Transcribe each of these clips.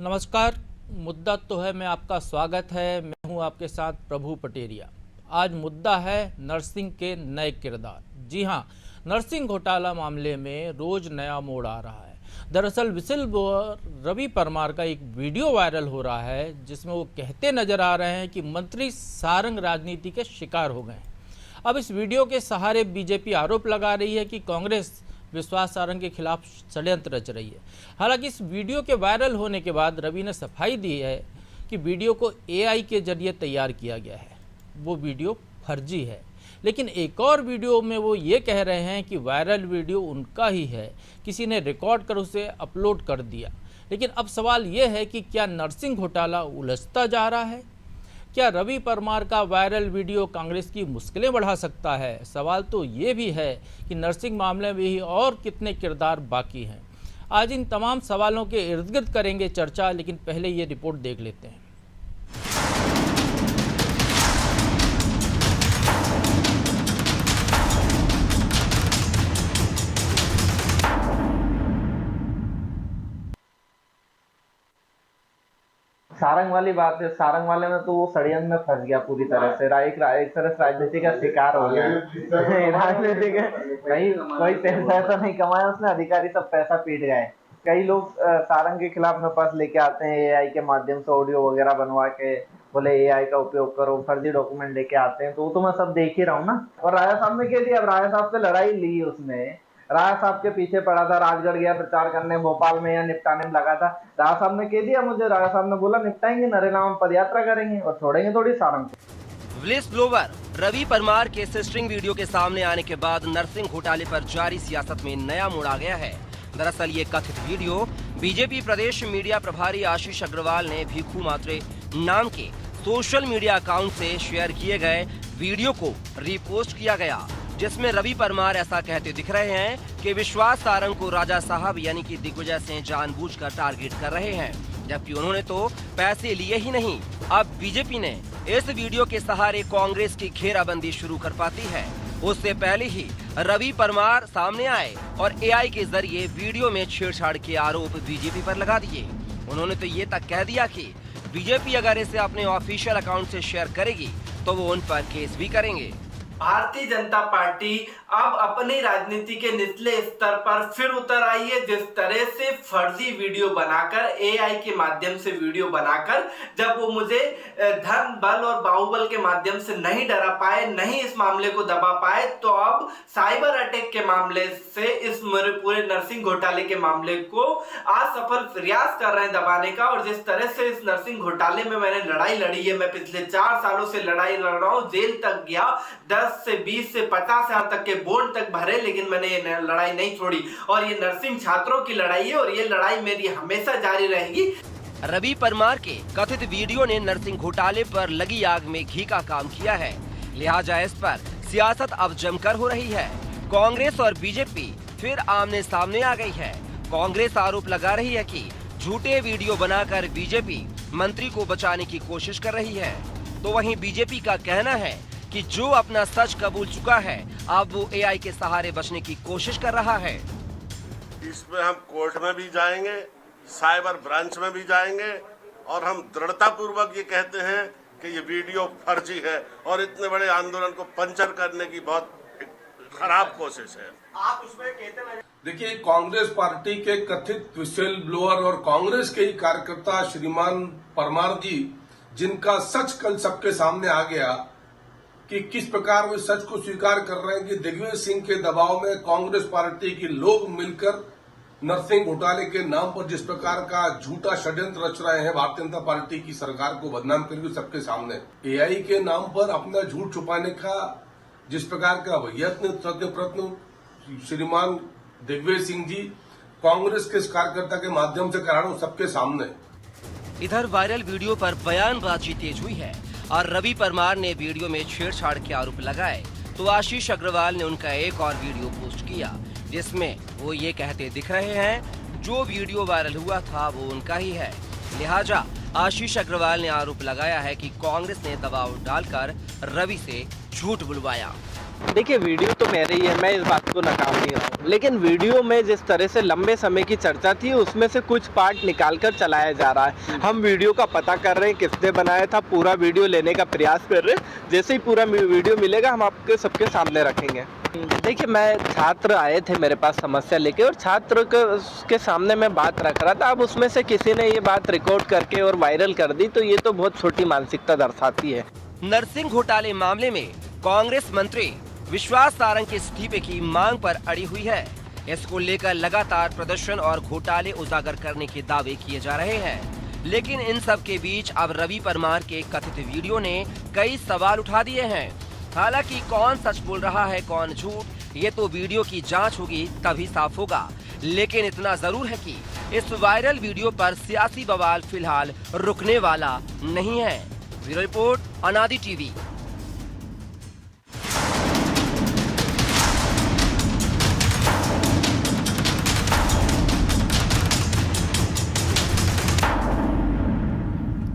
नमस्कार। मुद्दा तो है मैं आपका स्वागत है। मैं हूं आपके साथ प्रभु पटेरिया। आज मुद्दा है नरसिंह के नए किरदार। जी हां, नरसिंह घोटाला मामले में रोज नया मोड़ आ रहा है। दरअसल विसिल ब्लोअर रवि परमार का एक वीडियो वायरल हो रहा है जिसमें वो कहते नजर आ रहे हैं कि मंत्री सारंग राजनीति के शिकार हो गए हैं। अब इस वीडियो के सहारे बीजेपी आरोप लगा रही है कि कांग्रेस विश्वास सारंग के खिलाफ षड्यंत्र रच रही है। हालांकि इस वीडियो के वायरल होने के बाद रवि ने सफाई दी है कि वीडियो को एआई के जरिए तैयार किया गया है, वो वीडियो फर्जी है। लेकिन एक और वीडियो में वो ये कह रहे हैं कि वायरल वीडियो उनका ही है, किसी ने रिकॉर्ड कर उसे अपलोड कर दिया। लेकिन अब सवाल ये है कि क्या नरसिंह घोटाला उलझता जा रहा है? क्या रवि परमार का वायरल वीडियो कांग्रेस की मुश्किलें बढ़ा सकता है? सवाल तो ये भी है कि नरसिंह मामले में ही और कितने किरदार बाकी हैं। आज इन तमाम सवालों के इर्द गिर्द करेंगे चर्चा, लेकिन पहले ये रिपोर्ट देख लेते हैं। सारंग वाली बात है। सारंग वाले में तो वो षड्यंत्र में फंस गया पूरी तरह से। एक तरह से राजनीति का शिकार हो गया। राजनीति के कहीं कोई पैसा ऐसा नहीं कमाया उसने, अधिकारी सब पैसा पीट गए। कई लोग सारंग के खिलाफ नफस लेके आते हैं, एआई के माध्यम से ऑडियो वगैरह बनवा के बोले एआई का उपयोग करो, फर्जी डॉक्यूमेंट लेके आते हैं। तो वो तो मैं सब देख ही रहा हूँ ना। और राजा साहब ने कह दिया, अब राजा साहब से लड़ाई ली उसने, राजा साहब के पीछे पड़ा था, राजगढ़ गया प्रचार करने, भोपाल में या निपटाने में लगा था। राजा साहब ने कह दिया मुझे, राजा साहब ने बोला निपटाएंगे, नरेला में पदयात्रा करेंगे और छोड़ेंगे थोड़ी सारंग को। विसिल ब्लोअर रवि परमार के सिस्टरिंग वीडियो के सामने आने के बाद नरसिंह घोटाले पर जारी सियासत में नया मोड़ आ गया है। दरअसल ये कथित वीडियो बीजेपी प्रदेश मीडिया प्रभारी आशीष अग्रवाल ने भिखू मात्रे नाम के सोशल मीडिया अकाउंट से शेयर किए गए वीडियो को रीपोस्ट किया गया, जिसमें रवि परमार ऐसा कहते दिख रहे हैं कि विश्वास सारंग को राजा साहब यानी कि दिग्विजय सिंह जानबूझकर टारगेट कर रहे हैं, जबकि उन्होंने तो पैसे लिए ही नहीं। अब बीजेपी ने इस वीडियो के सहारे कांग्रेस की घेराबंदी शुरू कर पाती है। उससे पहले ही रवि परमार सामने आए और एआई के जरिए वीडियो में छेड़छाड़ के आरोप बीजेपी पर लगा दिए। उन्होंने तो ये तक कह दिया कि बीजेपी अगर इसे अपने ऑफिशियल अकाउंट से शेयर करेगी तो वो उन पर केस भी करेंगे। भारतीय जनता पार्टी अब अपनी राजनीति के निचले स्तर पर फिर उतर आई है। जिस तरह से फर्जी वीडियो बनाकर, एआई के माध्यम से वीडियो बनाकर, जब वो मुझे धन बल और बाहुबल के माध्यम से नहीं डरा पाए, नहीं इस मामले को दबा पाए, तो अब साइबर अटैक के मामले से इस पूरे नरसिंह घोटाले के मामले को असफल प्रयास कर रहे हैं दबाने का। और जिस तरह से इस नरसिंह घोटाले में मैंने लड़ाई लड़ी है, मैं पिछले 4 सालों से लड़ाई लड़ रहा हूं, जेल तक गया, 10 से 20 से 50 हजार तक के बॉन्ड तक भरे, लेकिन मैंने ये लड़ाई नहीं छोड़ी। और ये नरसिंह छात्रों की लड़ाई है और ये लड़ाई मेरी हमेशा जारी रहेगी। रवि परमार के कथित वीडियो ने नरसिंह घोटाले पर लगी आग में घी का काम किया है, लिहाजा इस पर सियासत अब जमकर हो रही है। कांग्रेस और बीजेपी फिर आमने सामने आ गई है। कांग्रेस आरोप लगा रही है कि झूठे वीडियो बनाकर बीजेपी मंत्री को बचाने की कोशिश कर रही है, तो वहीं बीजेपी का कहना है कि जो अपना सच कबूल चुका है अब वो एआई के सहारे बचने की कोशिश कर रहा है। इसमें हम कोर्ट में भी जाएंगे, साइबर ब्रांच में भी जाएंगे और हम दृढ़ता पूर्वक ये कहते हैं कि ये वीडियो फर्जी है और इतने बड़े आंदोलन को पंचर करने की बहुत खराब कोशिश है। आप उसमें कहते देखिए, कांग्रेस पार्टी के कथित विसिल ब्लोअर और कांग्रेस के ही कार्यकर्ता श्रीमान परमार जी, जिनका सच कल सबके सामने आ गया कि किस प्रकार वे सच को स्वीकार कर रहे हैं कि दिग्विजय सिंह के दबाव में कांग्रेस पार्टी के लोग मिलकर नरसिंह घोटाले के नाम पर जिस प्रकार का झूठा षड्यंत्र रच रहे हैं भारतीय जनता पार्टी की सरकार को बदनाम करके सबके सामने, एआई के नाम पर अपना झूठ छुपाने का जिस प्रकार का यत्न प्रयत्न श्रीमान दिग्विजय सिंह जी कांग्रेस के कार्यकर्ता के माध्यम से करा रहे हैं सबके सामने। इधर वायरल वीडियो पर बयानबाजी तेज हुई है और रवि परमार ने वीडियो में छेड़छाड़ के आरोप लगाए, तो आशीष अग्रवाल ने उनका एक और वीडियो पोस्ट किया, जिसमें वो ये कहते दिख रहे हैं जो वीडियो वायरल हुआ था वो उनका ही है। लिहाजा आशीष अग्रवाल ने आरोप लगाया है कि कांग्रेस ने दबाव डालकर रवि से झूठ बुलवाया। देखिए वीडियो तो मेरे ही है, मैं इस बात को नकार नहीं रहा हूँ, लेकिन वीडियो में जिस तरह से लंबे समय की चर्चा थी उसमें से कुछ पार्ट निकालकर चलाया जा रहा है। हम वीडियो का पता कर रहे हैं किसने बनाया था, पूरा वीडियो लेने का प्रयास कर रहे हैं। जैसे ही पूरा वीडियो मिलेगा हम आपके सबके सामने रखेंगे। देखिए मैं छात्र आए थे मेरे पास समस्या लेके और छात्र के सामने मैं बात रख रहा था। अब उसमें से किसी ने ये बात रिकॉर्ड करके और वायरल कर दी, तो ये तो बहुत छोटी मानसिकता दर्शाती है। नरसिंह घोटाले मामले में कांग्रेस मंत्री विश्वास सारंग के इस्तीफे की मांग पर अड़ी हुई है। इसको लेकर लगातार प्रदर्शन और घोटाले उजागर करने के दावे किए जा रहे हैं, लेकिन इन सब के बीच अब रवि परमार के कथित वीडियो ने कई सवाल उठा दिए हैं। हालांकि कौन सच बोल रहा है कौन झूठ, ये तो वीडियो की जांच होगी तभी साफ होगा। लेकिन इतना जरूर है कि इस वायरल वीडियो पर सियासी बवाल फिलहाल रुकने वाला नहीं है। ब्यूरो रिपोर्ट, अनादि टीवी।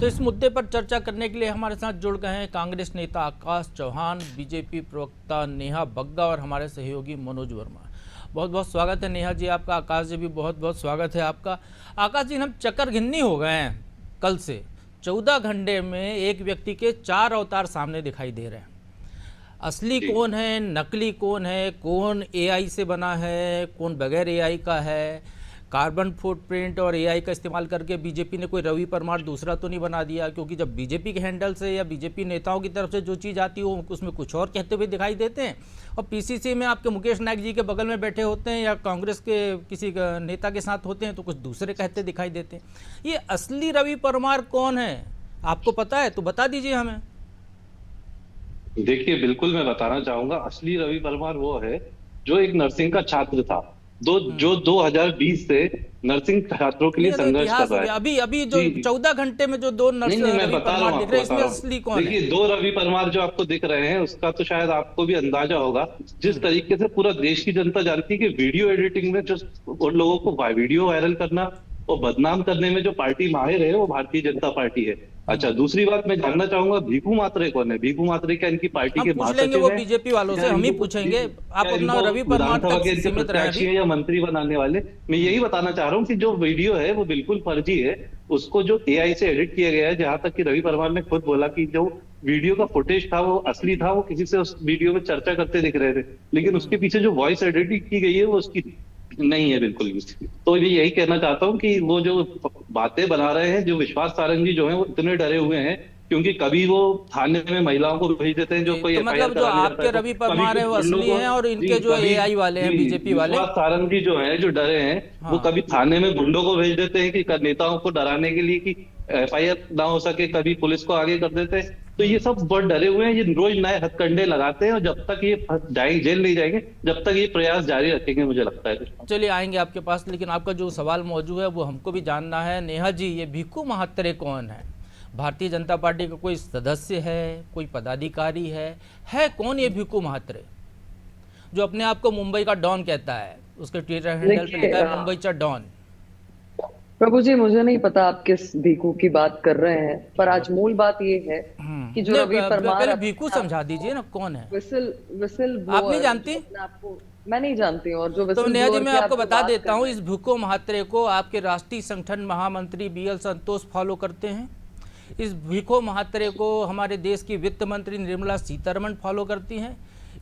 तो इस मुद्दे पर चर्चा करने के लिए हमारे साथ जुड़ गए हैं कांग्रेस नेता आकाश चौहान, बीजेपी प्रवक्ता नेहा बग्गा और हमारे सहयोगी मनोज वर्मा। बहुत बहुत स्वागत है नेहा जी आपका, आकाश जी भी बहुत बहुत स्वागत है आपका। आकाश जी, हम चक्कर घिन्नी हो गए हैं कल से। 14 घंटे में एक व्यक्ति के 4 अवतार सामने दिखाई दे रहे हैं। असली कौन है, नकली कौन है, कौन एआई से बना है, कौन बगैर एआई का है, कार्बन फुटप्रिंट और एआई का इस्तेमाल करके बीजेपी ने कोई रवि परमार दूसरा तो नहीं बना दिया, क्योंकि जब बीजेपी के हैंडल से या बीजेपी नेताओं की तरफ से जो चीज़ आती है वो उसमें कुछ और कहते हुए दिखाई देते हैं, और पीसीसी में आपके मुकेश नायक जी के बगल में बैठे होते हैं या कांग्रेस के किसी नेता के साथ होते हैं तो कुछ दूसरे कहते दिखाई देते हैं। ये असली रवि परमार कौन है आपको पता है तो बता दीजिए हमें। देखिए बिल्कुल मैं बताना चाहूंगा, असली रवि परमार वो है जो एक नर्सिंग का छात्र था, जो 2020 से नर्सिंग छात्रों के लिए संघर्ष कर रहा है। अभी जो 14 घंटे में जो 2 नर्सिंग मैं बता रहा हूँ, इसमें असली कौन है? देखिए 2 रवि परमार जो आपको दिख रहे हैं उसका तो शायद आपको भी अंदाजा होगा। जिस तरीके से पूरा देश की जनता जानती है कि वीडियो एडिटिंग में जो उन लोगों को वीडियो वायरल करना और बदनाम करने में जो पार्टी माहिर है वो भारतीय जनता पार्टी है। अच्छा, दूसरी बात मैं जानना चाहूंगा भीखू मात्रे कौन है? भीखू मात्रे क्या इनकी पार्टी के महासचिव हैं? वो बीजेपी वालों से हम ही पूछेंगे, आप अपना रवि परमार तक सीमित रहें या मंत्री बनाने वाले। मैं यही बताना चाह रहा हूँ कि जो वीडियो है वो बिल्कुल फर्जी है। उसको जो एआई से एडिट किया गया है, जहां तक कि रवि परमार ने खुद बोला कि जो वीडियो का फुटेज था वो असली था, वो किसी से उस वीडियो में चर्चा करते दिख रहे थे, लेकिन उसके पीछे जो वॉइस एडिटिंग की गई है वो उसकी नहीं है बिल्कुल भी। तो मैं यही कहना चाहता हूँ कि वो जो बातें बना रहे हैं, जो विश्वास सारंग जी जो हैं वो इतने डरे हुए हैं क्योंकि कभी वो थाने में महिलाओं को भेज देते हैं जो कोई तो मतलब जो आपके रवि परमार है वो असली हैं और इनके जो एआई वाले हैं बीजेपी वाले विश्वास सारंग जी जो हैं जो डरे हैं वो कभी थाने में गुंडों को भेज देते हैं कि नेताओं को डराने के लिए कि एफआईआर ना हो सके, कभी पुलिस को आगे कर देते हैं। तो ये सब बहुत डरे हुए हैं, ये रोज नए हथकंडे लगाते हैं और जब तक ये जाएंगे जेल नहीं जाएंगे जब तक ये प्रयास जारी रखेंगे मुझे लगता है। चलिए आएंगे आपके पास, लेकिन आपका जो सवाल मौजूद है वो हमको भी जानना है। नेहा जी, ये भीखू महात्रे कौन है? भारतीय जनता पार्टी का कोई सदस्य है, कोई पदाधिकारी है कौन ये भीखू महात्रे जो अपने आप को मुंबई का डॉन कहता है? उसके ट्विटर हैंडल पे लिखा है मुंबई चा डॉन। प्रभु जी, मुझे नहीं पता आप किस भीखू की बात कर रहे हैं, पर आज मूल बात ये है कि जो रवि परमार, पहले भीखू समझा दीजिए ना कौन है। विसिल आप नहीं जानती? मैं नहीं जानती हूँ। और जो तो नेहा जी मैं आपको बता देता हूँ, इस भीखू महात्रे को आपके राष्ट्रीय संगठन महामंत्री BL संतोष फॉलो करते हैं। इस भीखू महात्रे को हमारे देश की वित्त मंत्री निर्मला सीतारमण फॉलो करती हैं।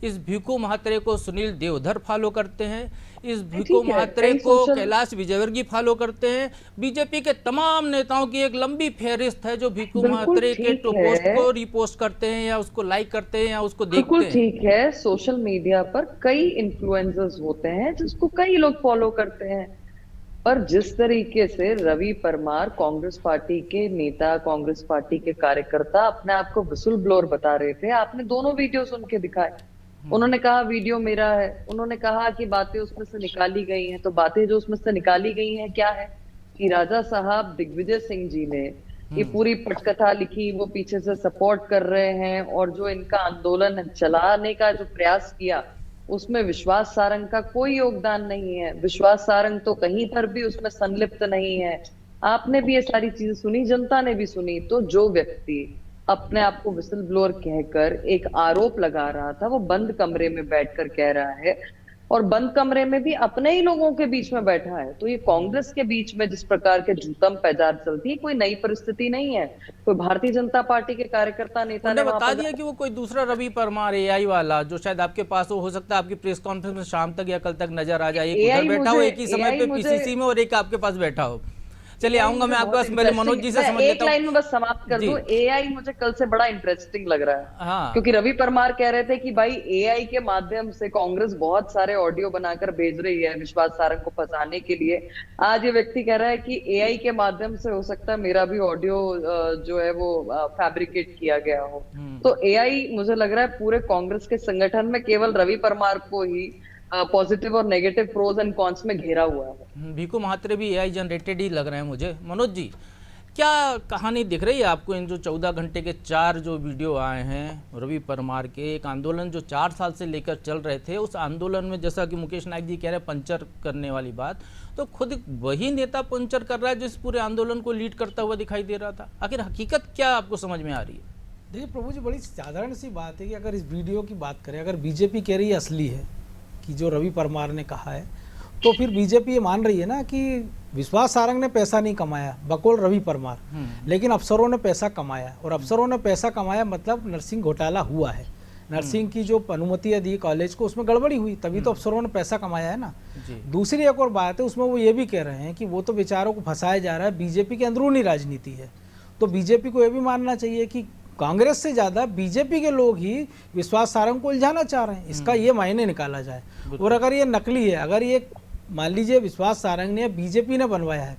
इस भीखू महात्रे को सुनील देवधर फॉलो करते हैं। इस भीखू महात्रे को कैलाश विजयवर्गीय फॉलो करते हैं। बीजेपी के तमाम नेताओं की एक लंबी फेहरिस्त है जो भीखू महात्रे के पोस्ट को रिपोस्ट करते हैं या उसको लाइक करते हैं या उसको देखते हैं। बिल्कुल ठीक है, सोशल मीडिया पर कई इन्फ्लुएंसर्स होते हैं जिसको कई लोग फॉलो करते हैं, पर जिस तरीके से रवि परमार कांग्रेस पार्टी के नेता, कांग्रेस पार्टी के कार्यकर्ता अपने आप को विसल ब्लोअर बता रहे थे, आपने दोनों वीडियो सुन के दिखाए। उन्होंने कहा वीडियो मेरा है, उन्होंने कहा कि बातें उसमें से निकाली गई हैं, तो बातें जो उसमें से निकाली गई हैं क्या है कि राजा साहब दिग्विजय सिंह जी ने ये पूरी पटकथा लिखी, वो पीछे से सपोर्ट कर रहे हैं, और जो इनका आंदोलन चलाने का जो प्रयास किया उसमें विश्वास सारंग का कोई योगदान नहीं है। विश्वास सारंग तो कहीं पर भी उसमें संलिप्त नहीं है। आपने भी ये सारी चीजें सुनी, जनता ने भी सुनी। तो जो व्यक्ति अपने आप को विसल ब्लोअर कहकर एक आरोप लगा रहा था, वो बंद कमरे में बैठकर कह रहा है, और बंद कमरे में भी अपने ही लोगों के बीच में बैठा है। तो ये कांग्रेस के बीच में जिस प्रकार के जूतम पैजार चलती है, कोई नई परिस्थिति नहीं है। कोई भारतीय जनता पार्टी के कार्यकर्ता नेता उन्होंने ने वहां बता पर दिया कि वो कोई दूसरा रवि परमार एआई वाला जो शायद आपके पास हो सकता है आपकी प्रेस कॉन्फ्रेंस में शाम तक या कल तक नजर आ जाए, एक उधर बैठा हो एक ही समय पे पीसीसी में और एक आपके पास बैठा हो। चलिए आऊंगा मैं आपके पास, पहले मनोज जी से समझ एक लेता हूं। लाइन में बस समाप्त कर दूं, एआई मुझे कल से बड़ा इंटरेस्टिंग लग रहा है। हाँ। क्योंकि रवि परमार कह रहे थे कि भाई एआई के माध्यम से कांग्रेस बहुत सारे ऑडियो बनाकर भेज रही है विश्वास सारंग को फंसाने के लिए। आज ये व्यक्ति कह रहा है कि एआई के माध्यम से हो सकता है मेरा भी ऑडियो जो है वो फैब्रिकेट किया गया हो। तो एआई मुझे लग रहा है पूरे कांग्रेस के संगठन में केवल रवि परमार को ही पॉजिटिव और नेगेटिव प्रोज एंड कॉन्स में घेरा हुआ है। भीखू महात्रे भी एआई जनरेटेड ही लग रहे हैं मुझे। मनोज जी, क्या कहानी दिख रही है आपको इन जो 14 घंटे के 4 जो वीडियो आए हैं रवि परमार के? एक आंदोलन जो 4 साल से लेकर चल रहे थे, उस आंदोलन में जैसा कि मुकेश नायक जी कह रहे हैं पंचर करने वाली बात, तो खुद वही नेता पंचर कर रहा है जो इस पूरे आंदोलन को लीड करता हुआ दिखाई दे रहा था। आखिर हकीकत क्या आपको समझ में आ रही है? देखिए प्रभु जी, बड़ी साधारण सी बात है कि अगर इस वीडियो की बात करें, अगर बीजेपी कह रही है असली है कि जो रवि परमार ने कहा है, तो फिर बीजेपी ये मान रही है ना कि विश्वास सारंग ने पैसा नहीं कमाया बकौल रवि परमार, लेकिन अफसरों ने पैसा कमाया। और अफसरों ने पैसा कमाया मतलब नर्सिंग घोटाला हुआ है, नर्सिंग की जो अनुमति दी कॉलेज को उसमें गड़बड़ी हुई, तभी तो अफसरों ने पैसा कमाया है ना। दूसरी एक और बात है, उसमें वो ये भी कह रहे हैं कि वो तो बेचारों को फंसाया जा रहा है, बीजेपी की अंदरूनी राजनीति है। तो बीजेपी को ये भी मानना चाहिए कि कांग्रेस से ज्यादा बीजेपी के लोग ही विश्वास सारंग को उलझाना चाह रहे हैं, इसका ये मायने निकाला जाए। और अगर ये नकली है, अगर ये मान लीजिए विश्वास सारंग ने बीजेपी ने बनवाया है,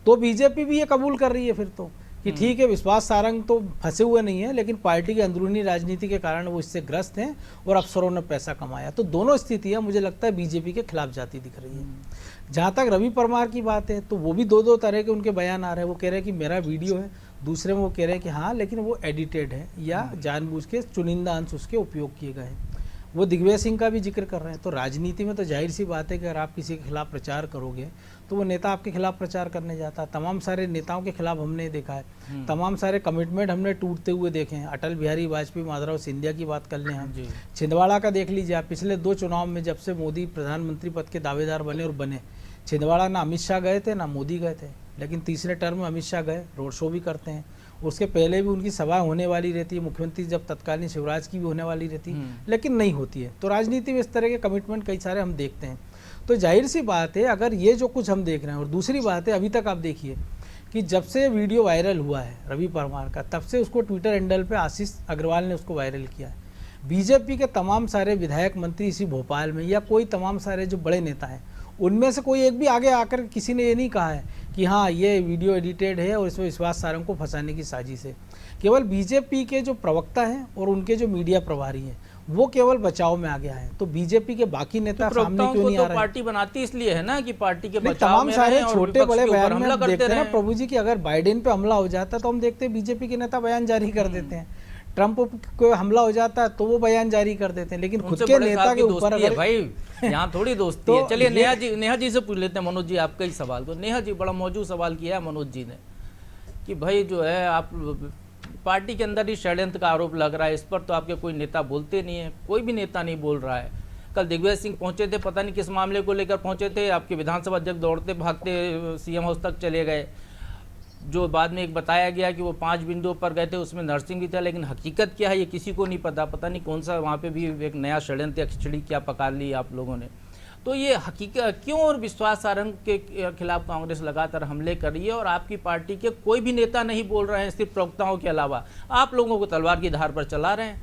तो बीजेपी भी ये कबूल कर रही है फिर तो कि ठीक है विश्वास सारंग तो फंसे हुए नहीं है, लेकिन पार्टी की अंदरूनी राजनीति के कारण वो इससे ग्रस्त हैं और अफसरों ने पैसा कमाया। तो दोनों स्थितियां मुझे लगता है बीजेपी के खिलाफ जाती दिख रही है। जहां तक रवि परमार की बात है, तो वो भी दो तरह के उनके बयान आ रहे हैं। वो कह रहे हैं कि मेरा वीडियो है, दूसरे में वो कह रहे हैं कि हाँ लेकिन वो एडिटेड है या जानबूझ के चुनिंदा अंश उसके उपयोग किए गए हैं। वो दिग्विजय सिंह का भी जिक्र कर रहे हैं। तो राजनीति में तो जाहिर सी बात है कि अगर आप किसी के खिलाफ प्रचार करोगे तो वो नेता आपके खिलाफ प्रचार करने जाता है। तमाम सारे नेताओं के खिलाफ हमने देखा है, तमाम सारे कमिटमेंट हमने टूटते हुए देखे हैं। अटल बिहारी वाजपेयी, माधवराव सिंधिया की बात कर लें हम, छिंदवाड़ा का देख लीजिए आप, पिछले 2 चुनाव में जब से मोदी प्रधानमंत्री पद के दावेदार बने और बने, छिंदवाड़ा ना अमित शाह गए थे ना मोदी गए थे, लेकिन तीसरे टर्म में अमित शाह गए, रोड शो भी करते हैं। उसके पहले भी उनकी सभा होने वाली रहती है, मुख्यमंत्री जब तत्कालीन शिवराज की भी होने वाली रहती है, लेकिन नहीं होती है। तो राजनीति में इस तरह के कमिटमेंट कई सारे हम देखते हैं। तो जाहिर सी बात है अगर ये जो कुछ हम देख रहे हैं, और दूसरी बात है अभी तक आप देखिए कि जब से वीडियो वायरल हुआ है रवि परमार का, तब से उसको ट्विटर हैंडल पे आशीष अग्रवाल ने उसको वायरल किया है। बीजेपी के तमाम सारे विधायक मंत्री इसी भोपाल में या कोई तमाम सारे जो बड़े नेता हैं, उनमें से कोई एक भी आगे आकर किसी ने ये नहीं कहा है कि हाँ ये वीडियो एडिटेड है और इसमें विश्वास सारंग को फंसाने की साजिश है। केवल बीजेपी के जो प्रवक्ता हैं और उनके जो मीडिया प्रभारी हैं वो केवल बचाव में आ गया है। तो बीजेपी के बाकी नेता सामने क्यों नहीं आ रहे? पार्टी बनाती इसलिए है ना कि पार्टी के बचाव तमाम सारे छोटे बड़े बयान में हम देखते हैं प्रभु जी कि अगर बाइडेन पे हमला हो जाता है तो हम देखते हैं बीजेपी के नेता बयान जारी कर देते हैं, ट्रंप को हमला हो जाता है तो वो बयान जारी कर देते हैं, लेकिन खुद के नेता के ऊपर अगर भाई यहाँ थोड़ी दोस्ती है। चलिए नेहा जी से पूछ लेते हैं। मनोज जी आपका ही सवाल, तो नेहा जी बड़ा मौजूद सवाल किया है मनोज जी ने कि भाई जो है आप पार्टी के अंदर ही षड्यंत्र का आरोप लग रहा है, इस पर तो आपके कोई नेता बोलते नहीं है, कोई भी नेता नहीं बोल रहा है। कल दिग्विजय सिंह पहुंचे थे, पता नहीं किस मामले को लेकर पहुंचे थे, आपके विधानसभा अध्यक्ष दौड़ते भागते सीएम हाउस तक चले गए। जो बाद में एक बताया गया कि वो 5 बिंदुओं पर गए थे, उसमें नर्सिंग भी था, लेकिन हकीकत क्या है ये किसी को नहीं पता। पता नहीं कौन सा वहाँ पे भी एक नया षड्यंत्र या खिचड़ी क्या पका ली आप लोगों ने। तो ये हकीकत क्यों और विश्वास सारंग के खिलाफ कांग्रेस लगातार हमले कर रही है और आपकी पार्टी के कोई भी नेता नहीं बोल रहे हैं, सिर्फ प्रवक्ताओं के अलावा आप लोगों को तलवार की धार पर चला रहे हैं?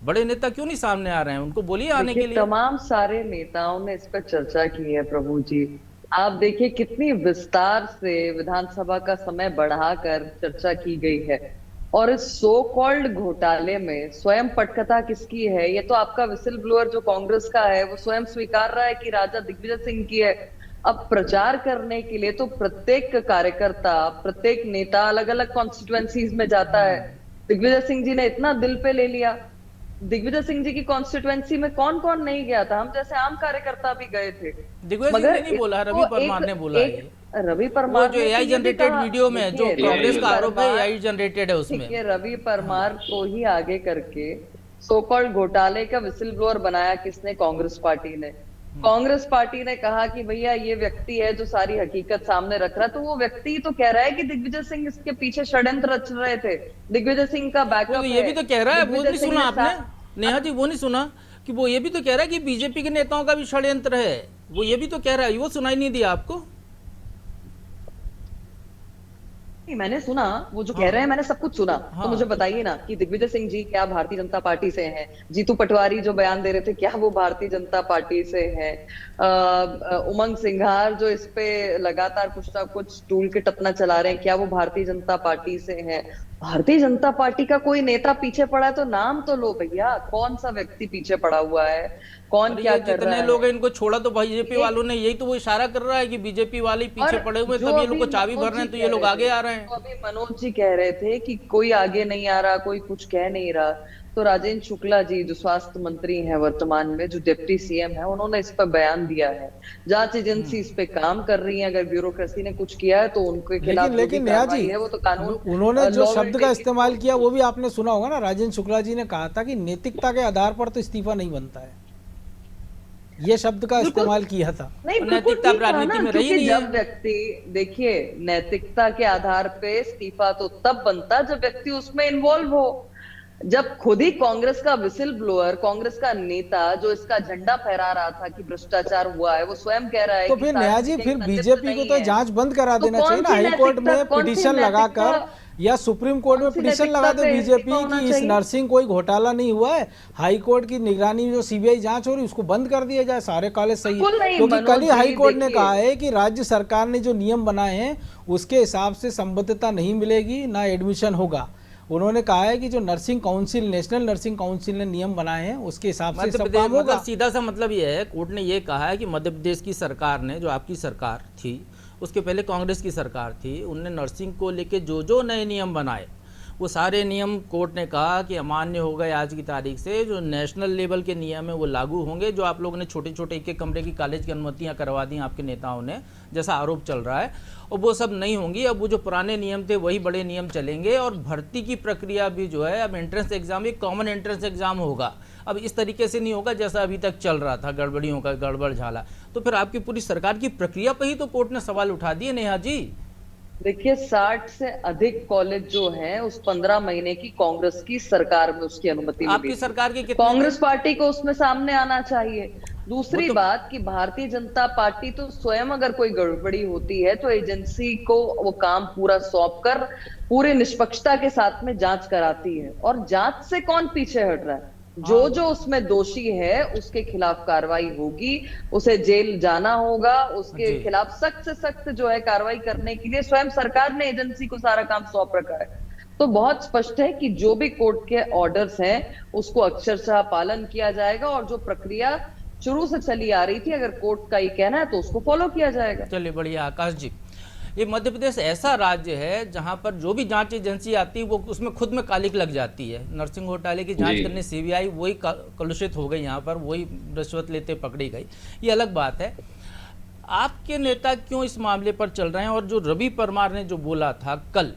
बड़े नेता क्यों नहीं सामने आ रहे हैं? उनको बोलिए आने के लिए। तमाम सारे नेताओं ने इस पर चर्चा की है प्रभु जी। आप देखिए कितनी विस्तार से विधानसभा का समय बढ़ाकर चर्चा की गई है, और इस सो कॉल्ड घोटाले में स्वयं पटकथा किसकी है? ये तो आपका विसिल ब्लोअर जो कांग्रेस का है वो स्वयं स्वीकार रहा है कि राजा दिग्विजय सिंह की है। अब प्रचार करने के लिए तो प्रत्येक कार्यकर्ता, प्रत्येक नेता अलग अलग कॉन्स्टिट्यूएंसीज में जाता है। दिग्विजय सिंह जी ने इतना दिल पे ले लिया दिग्विजय सिंह जी की कॉन्स्टिट्युएंसी में कौन कौन नहीं गया था? हम जैसे आम कार्यकर्ता भी गए थे। दिग्विजय सिंह ने नहीं बोला, रवि परमार ने बोला है। रवि वो परमार जो ने एआई तो ये भी जनरेटेड कहा- वीडियो में जो देखिए, कांग्रेस रवि का आरोप है परमार- एआई जनरेटेड है उसमें। देखिए, रवि परमार को ही आगे करके सो कॉल्ड घोटाले का विसिल ब्लोअर बनाया किसने? कांग्रेस पार्टी ने। कांग्रेस पार्टी ने कहा कि भैया ये व्यक्ति है जो सारी हकीकत सामने रख रहा है, तो वो व्यक्ति तो कह रहा है कि दिग्विजय सिंह इसके पीछे षड्यंत्र रच रहे थे, दिग्विजय सिंह का बैकअप तो ये भी तो कह रहा है, वो दिग्विजय नहीं सिंह सुना ने आपने नेहा जी? वो नहीं सुना कि वो ये भी तो कह रहा है कि बीजेपी के नेताओं का भी षड्यंत्र है? वो ये भी तो कह रहा है, वो सुनाई नहीं दिया आपको? नहीं, मैंने सुना वो जो कह रहे हैं, मैंने सब कुछ सुना। हाँ। तो मुझे बताइए ना कि दिग्विजय सिंह जी क्या भारतीय जनता पार्टी से हैं? जीतू पटवारी जो बयान दे रहे थे, क्या वो भारतीय जनता पार्टी से हैं? उमंग सिंघार जो इस पे लगातार कुछ ना कुछ टूल किट अपना चला रहे हैं, क्या वो भारतीय जनता पार्टी से हैं? भारतीय जनता पार्टी का कोई नेता पीछे पड़ा है तो नाम तो लो भैया, कौन सा व्यक्ति पीछे पड़ा हुआ है, कौन अरे क्या ये कर रहा जितने है? लोग हैं इनको छोड़ा तो बीजेपी वालों ने, यही तो वो इशारा कर रहा है कि बीजेपी वाले ही पीछे और पड़े हुए, जो तब ये लोग अभी को चाबी मनोज भर रहे हैं, जी तो ये कह लोग रहे आगे थे, आ रहे हैं। तो अभी मनोज जी कह रहे थे कि कोई आगे नहीं आ रहा, कोई कुछ कह नहीं रहा, तो राजेंद्र शुक्ला जी जो स्वास्थ्य मंत्री हैं वर्तमान में, जो डिप्टी सीएम है, उन्होंने इस पर बयान दिया है। जांच एजेंसी इस पे काम कर रही है, अगर ब्यूरोक्रेसी ने कुछ किया है तो उनके खिलाफ जो लेकिन भी नेहा कार्रवाई जी, है वो तो कानून उन्होंने जो law will शब्द का take it इस्तेमाल forward। किया वो भी आपने सुना होगा ना। राजेंद्र शुक्ला जी ने कहा था कि नैतिकता के आधार पर तो इस्तीफा नहीं बनता है, ये शब्द का इस्तेमाल किया था। नहीं, और बिल्कुल नैतिकता ठीक कहा राजनीति ना, में रही क्योंकि नहीं है। जब व्यक्ति, देखिए, नैतिकता के आधार पे इस्तीफा तो तब बनता जब व्यक्ति उसमें इन्वॉल्व हो। जब खुद ही कांग्रेस का विसिल ब्लोअर, कांग्रेस का नेता जो इसका झंडा फहरा रहा था कि भ्रष्टाचार हुआ है, वो स्वयं कह रहा है तो कि फिर सारे नेहा जी, चीजें फिर नजर बीजेपी को नहीं तो है। जांच बंद करा तो देना कौन चाहिए ना, सी हाई कोर्ट नैतिकता- में कौन सी पिटीशन लगाकर नैतिकता- या सुप्रीम कोर्ट में कौन सी पिटीशन लगा दे नैतिकता पे बीजेपी इस्तीफा होना कि इस चाहिए? नर्सिंग कोई घोटाला नहीं हुआ है, हाई कोर्ट की निगरानी में जो सीबीआई जांच हो रही है उसको बंद कर दिया जाए, सारे कॉलेज सही बिल्कुल है। नहीं, क्योंकि मनोज कल ही जी, हाई कोर्ट ने देखिए। कहा है कि राज्य सरकार ने जो नियम बनाए हैं उसके हिसाब से संबद्धता नहीं मिलेगी, ना एडमिशन होगा। उन्होंने कहा है कि जो nursing council, national nursing council ने नियम बनाए हैं उसके हिसाब से सब काम होगा। मतलब सीधा सा मतलब ये है, कोर्ट ने ये कहा है कि मध्य प्रदेश की सरकार ने, जो आपकी सरकार थी, उसके पहले कांग्रेस की सरकार थी, उनने नर्सिंग को लेके जो जो नए नियम बनाए वो सारे नियम कोर्ट ने कहा कि अमान्य हो गए आज की तारीख से। जो नेशनल लेवल के नियम है वो लागू होंगे। जो आप लोगों ने छोटे छोटे एक एक कमरे की कॉलेज की अनुमतियां करवा दी आपके नेताओं ने, जैसा आरोप चल रहा है, और वो सब नहीं होंगी। अब वो जो पुराने नियम थे वही बड़े नियम चलेंगे। और भर्ती की प्रक्रिया भी जो है, अब एंट्रेंस एग्जाम एक कॉमन एंट्रेंस एग्जाम होगा। अब इस तरीके से नहीं होगा जैसा अभी तक चल रहा था, गड़बड़ियों का गड़बड़ झाला। तो फिर आपकी पूरी सरकार की प्रक्रिया पर ही तो कोर्ट ने सवाल उठा दिए नेहा जी। देखिए, 60 से अधिक कॉलेज जो हैं उस 15 महीने की कांग्रेस की सरकार में उसकी अनुमति मिली आपकी थी। सरकार के कितने कांग्रेस पार्टी को उसमें सामने आना चाहिए। दूसरी वो तो- बात कि भारतीय जनता पार्टी तो स्वयं अगर कोई गड़बड़ी होती है तो एजेंसी को वो काम पूरा सौंप कर पूरी निष्पक्षता के साथ में जांच कराती है, और जांच से कौन पीछे हट रहा है? जो जो उसमें दोषी है उसके खिलाफ कार्रवाई होगी, उसे जेल जाना होगा, उसके जी। खिलाफ सख्त से सख्त जो है कार्रवाई करने के लिए स्वयं सरकार ने एजेंसी को सारा काम सौंप रखा है। तो बहुत स्पष्ट है कि जो भी कोर्ट के ऑर्डर्स हैं उसको अक्षरशः पालन किया जाएगा, और जो प्रक्रिया शुरू से चली आ रही थी, अगर कोर्ट का ये कहना है तो उसको फॉलो किया जाएगा। चलिए बढ़िया। आकाश जी, ये मध्य प्रदेश ऐसा राज्य है जहां पर जो भी जांच एजेंसी आती है वो उसमें खुद में कालिक लग जाती है। नर्सिंग घोटाले की जांच जी। करने सीबीआई वही कलुषित हो गई, यहाँ पर वही रिश्वत लेते पकड़ी गई, ये अलग बात है। आपके नेता क्यों इस मामले पर चल रहे हैं? और जो रवि परमार ने जो बोला था कल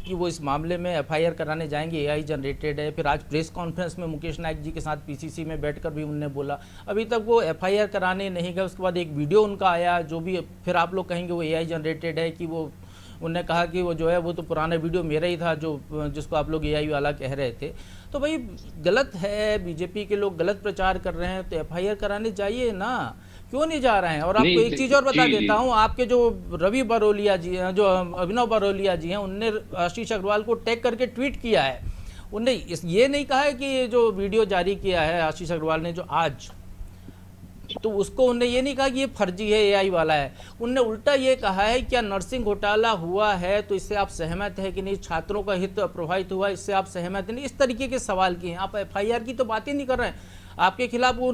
कि वो इस मामले में एफआईआर कराने जाएंगे, एआई जनरेटेड है, फिर आज प्रेस कॉन्फ्रेंस में मुकेश नायक जी के साथ पीसीसी में बैठकर भी उन्होंने बोला, अभी तक वो एफआईआर कराने नहीं गए। उसके बाद एक वीडियो उनका आया जो भी फिर आप लोग कहेंगे वो एआई जनरेटेड है, कि वो उन्होंने कहा कि वो जो है वो तो पुराना वीडियो मेरा ही था जो जिसको आप लोग एआई वाला कह रहे थे। तो भाई गलत है, बीजेपी के लोग गलत प्रचार कर रहे हैं तो एफआईआर कराने जाइए ना, क्यों नहीं जा रहे हैं? और आपको एक चीज़ और बता देता हूं, आपके जो रवि बरोलिया जी हैं, जो अभिनव बरोलिया जी हैं, उनने आशीष अग्रवाल को टैग करके ट्वीट किया है। उनने ये नहीं कहा है कि ये जो वीडियो जारी किया है आशीष अग्रवाल ने जो आज, तो उसको उनने ये नहीं कहा कि ये फर्जी है, एआई वाला है। उनने उल्टा ये कहा है क्या नर्सिंग घोटाला हुआ है तो इससे आप सहमत है कि नहीं, छात्रों का हित प्रभावित हुआ इससे आप सहमत नहीं, इस तरीके के सवाल किए हैं। आप एफआईआर की तो बात ही नहीं कर रहे हैं। आपके खिलाफ वो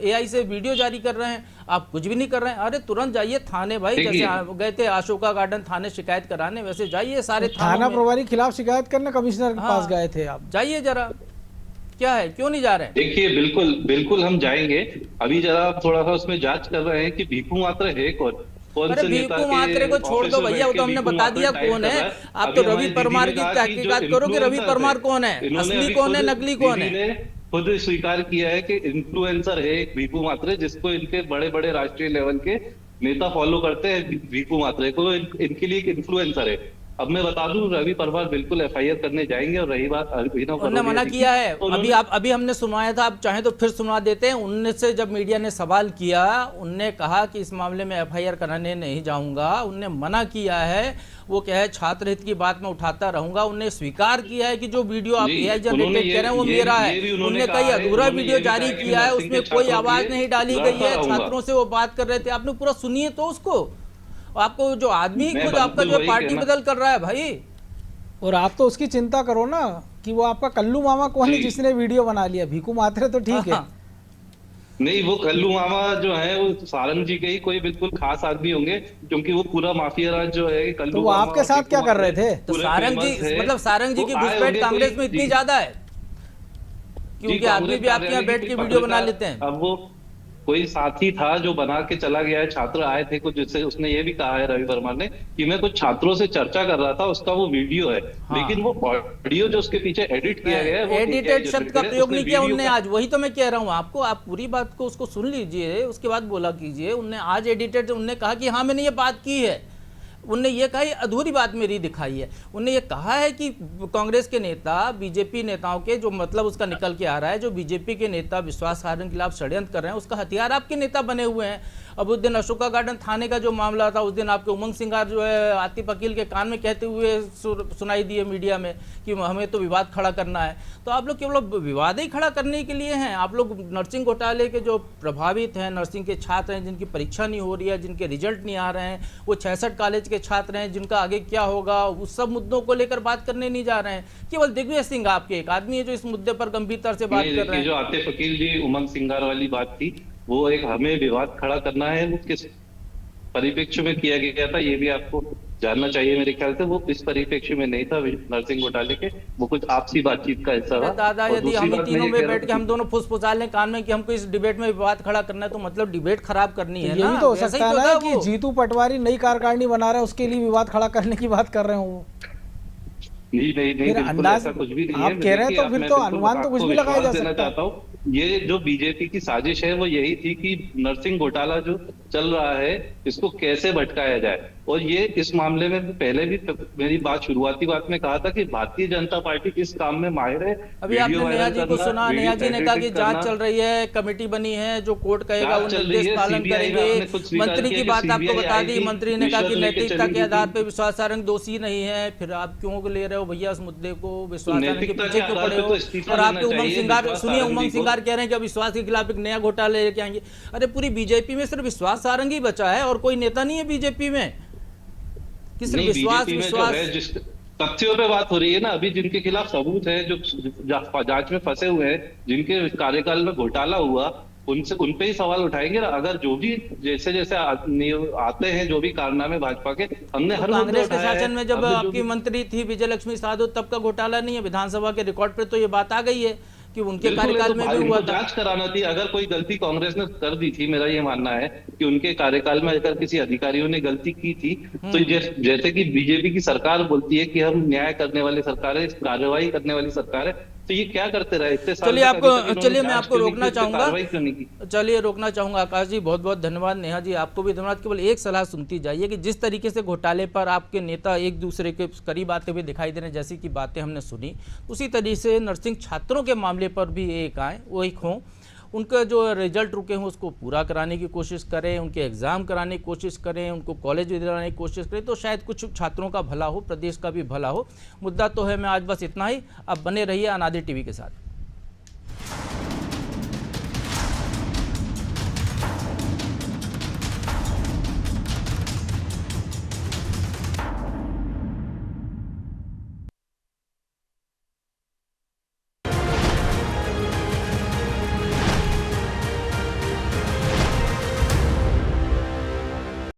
AI से वीडियो जारी कर रहे हैं, आप कुछ भी नहीं कर रहे हैं। अरे तुरंत जाइए थाने भाई, जैसे गए थे अशोका गार्डन थाने शिकायत कराने, वैसे जाइए सारे थाना प्रभारी खिलाफ शिकायत करने कमिश्नर के पास गए थे आप, जाइए जरा, क्या है, क्यों नहीं जा रहे हैं? देखिए बिल्कुल हम जाएंगे। अभी जरा थोड़ा सा उसमें जांच कर रहे हैं कि भीखू मात्र है कौन अरे से नेता भीखू मात्रे को छोड़ दो भैया, वो तो हमने बता दिया कौन है। आप तो रवि परमार की तहकीकात करो कि रवि परमार कौन है, असली कौन है, नकली कौन है। खुद स्वीकार किया है कि इन्फ्लुएंसर है एक भीखू मात्रे, जिसको इनके बड़े बड़े राष्ट्रीय लेवल के नेता फॉलो करते हैं। भीखू मात्रे को इनके लिए एक इन्फ्लुएंसर है। अब मैं बता दूं, रवि परमार बिल्कुल FIR करने जाएंगे। और रही बात उन्होंने मना किया है, अभी हमने सुनवाया था, आप चाहें तो फिर सुनवा देते हैं। उनने से जब मीडिया ने सवाल किया, उनने कहा कि इस मामले में FIR कराने नहीं जाऊंगा। उनने मना किया है, वो क्या है छात्र हित की बात में उठाता रहूंगा। उनने स्वीकार किया है कि जो वीडियो आप AI जनरेटेड कह रहे हैं वो मेरा है। उन्होंने कई अधूरा वीडियो जारी किया है, उसमें कोई आवाज नहीं डाली गई है, छात्रों से वो बात कर रहे थे। आपने पूरा सुनिए तो उसको, आपको जो आदमी खुद आपका जो पार्टी बदल कर रहा है भाई। और आप तो उसकी चिंता करो ना कि वो आपका कल्लू मामा कौन है जिसने वीडियो बना लिया। भीखू मात्रे तो ठीक है, नहीं वो कल्लू मामा जो है वो सारंग जी के ही कोई बिल्कुल खास आदमी होंगे, क्योंकि वो पूरा माफिया राज जो है कल्लू तो वो आपके साथ क्या कर रहे थे? तो सारंग जी, मतलब सारंग जी की घुसपैठ कांग्रेस में इतनी ज्यादा है क्योंकि आदमी भी आपके यहाँ बैठ के वीडियो बना लेते हैं। अब वो कोई साथी था जो बना के चला गया है, छात्र आए थे कुछ, जिससे उसने ये भी कहा है रवि परमार ने कि मैं कुछ छात्रों से चर्चा कर रहा था, उसका वो वीडियो है। लेकिन वो ऑडियो जो उसके पीछे एडिट किया गया है, एडिटेड शब्द का प्रयोग नहीं किया उनने आज। वही तो मैं कह रहा हूँ आपको, आप पूरी बात को उसको सुन लीजिए, उसके बाद बोला कीजिए। उनने आज एडिटेड, उनने कहा कि हाँ मैंने ये बात की है। उनने ये कहा, अधूरी बात मेरी दिखाई है। उनने ये कहा है कि कांग्रेस के नेता बीजेपी नेताओं के, जो मतलब उसका निकल के आ रहा है, जो बीजेपी के नेता विश्वास सारंग के खिलाफ षड्यंत्र कर रहे हैं, उसका हथियार आपके नेता बने हुए हैं। अब उस दिन अशोका गार्डन थाने का जो मामला था, उस दिन आपके उमंग सिंगार जो है आतिफ अकील के कान में कहते हुए सुनाई दिए मीडिया में कि हमें तो विवाद खड़ा करना है। तो आप लोग केवल विवाद ही खड़ा करने के लिए हैं। आप लोग नर्सिंग घोटाले के जो प्रभावित हैं, नर्सिंग के छात्र हैं जिनकी परीक्षा नहीं हो रही है, जिनके रिजल्ट नहीं आ रहे हैं, वो 66 कॉलेज के छात्र हैं जिनका आगे क्या होगा, उस सब मुद्दों को लेकर बात करने नहीं जा रहे हैं। केवल दिग्विजय सिंह आपके एक आदमी है जो इस मुद्दे पर गंभीरता से बात कर रहे हैं। जो आतिफ अकील जी उमंग सिंगार वाली बात थी, वो एक हमें विवाद खड़ा करना है, वो किस परिप्रेक्ष्य में किया गया था ये भी आपको जानना चाहिए। मेरे ख्याल से वो इस परिप्रेक्ष्य में नहीं था नर्सिंग घोटाले के, वो कुछ आपसी बातचीत का हिस्सा था। दादा यदि हम ही तीनों में बैठ के हम दोनों फुसफुसा लें कान में कि हमको इस डिबेट में विवाद खड़ा करना है, तो मतलब डिबेट खराब करनी है ना। ये भी तो हो सकता है ना कि जीतू पटवारी नई कार्यकारिणी बना रहा है, उसके लिए विवाद खड़ा करने की बात कर रहे हो। नहीं अंदाज कुछ भी नहीं आप कह रहे हैं, तो फिर तो अनुमान तो कुछ भी लगाया जा सकता है। ये जो बीजेपी की साजिश है वो यही थी कि नर्सिंग घोटाला जो चल रहा है इसको कैसे भटकाया जाए। और ये इस मामले में पहले भी मेरी शुरुआती बात में कहा था कि भारतीय जनता पार्टी इस काम में माहिर है। अभी आपने नेहा जी को सुना, नेहा जी ने कहा कि जांच चल रही है, कमेटी बनी है, जो कोर्ट कहेगा वो निर्देश पालन करेंगे। मंत्री की बात आपको बता दी, मंत्री ने कहा कि नैतिकता के आधार पर विश्वास सारंग दोषी नहीं है। फिर आप क्यों ले रहे हो भैया उस मुद्दे को, विश्वास सारंग के पीछे क्यों पड़े हो? और आपके उमंग सिंगार, सुनिए उमंग सिंगार कह रहे हैं कि विश्वास के खिलाफ एक नया घोटाला लेके आएंगे। अरे पूरी बीजेपी में सिर्फ विश्वास सारंग ही बचा है और कोई नेता नहीं है बीजेपी में कि सिर्फ विश्वास तथ्यों पे बात हो रही है ना। अभी जिनके खिलाफ सबूत है, जो जांच में फंसे हुए हैं, जिनके कार्यकाल में घोटाला हुआ, उनसे उन पे ही सवाल उठाएंगे ना। अगर जो भी जैसे जैसे आते हैं जो भी कारनामे भाजपा के, हमने हर कांग्रेस के शासन में जब आपकी मंत्री थी विजय लक्ष्मी साधो तब का घोटाला नहीं है। विधानसभा के रिकॉर्ड पे तो ये बात आ गई है कि उनके कार्यकाल में भी हुआ। जांच कराना थी। अगर कोई गलती कांग्रेस ने कर दी थी, मेरा ये मानना है कि उनके कार्यकाल में अगर किसी अधिकारियों ने गलती की थी, तो जैसे कि बीजेपी की सरकार बोलती है कि हम न्याय करने वाली सरकार है, कार्रवाई करने वाली सरकार है, तो ये क्या करते रहे इतने साल? चलिए मैं आपको रोकना चाहूंगा, चलिए रोकना चाहूंगा। आकाश जी बहुत बहुत धन्यवाद, नेहा जी आपको भी धन्यवाद। केवल एक सलाह सुनती जाइए कि जिस तरीके से घोटाले पर आपके नेता एक दूसरे के करीब आते हुए दिखाई दे रहे हैं, जैसी की बातें हमने सुनी, उसी तरीके से नर्सिंग छात्रों के मामले पर भी एक आए, वो एक हों, उनका जो रिजल्ट रुके हों उसको पूरा कराने की कोशिश करें, उनके एग्ज़ाम कराने की कोशिश करें, उनको कॉलेज दिलाने की कोशिश करें, तो शायद कुछ छात्रों का भला हो, प्रदेश का भी भला हो। मुद्दा तो है। मैं आज बस इतना ही। अब बने रहिए अनादि टीवी के साथ।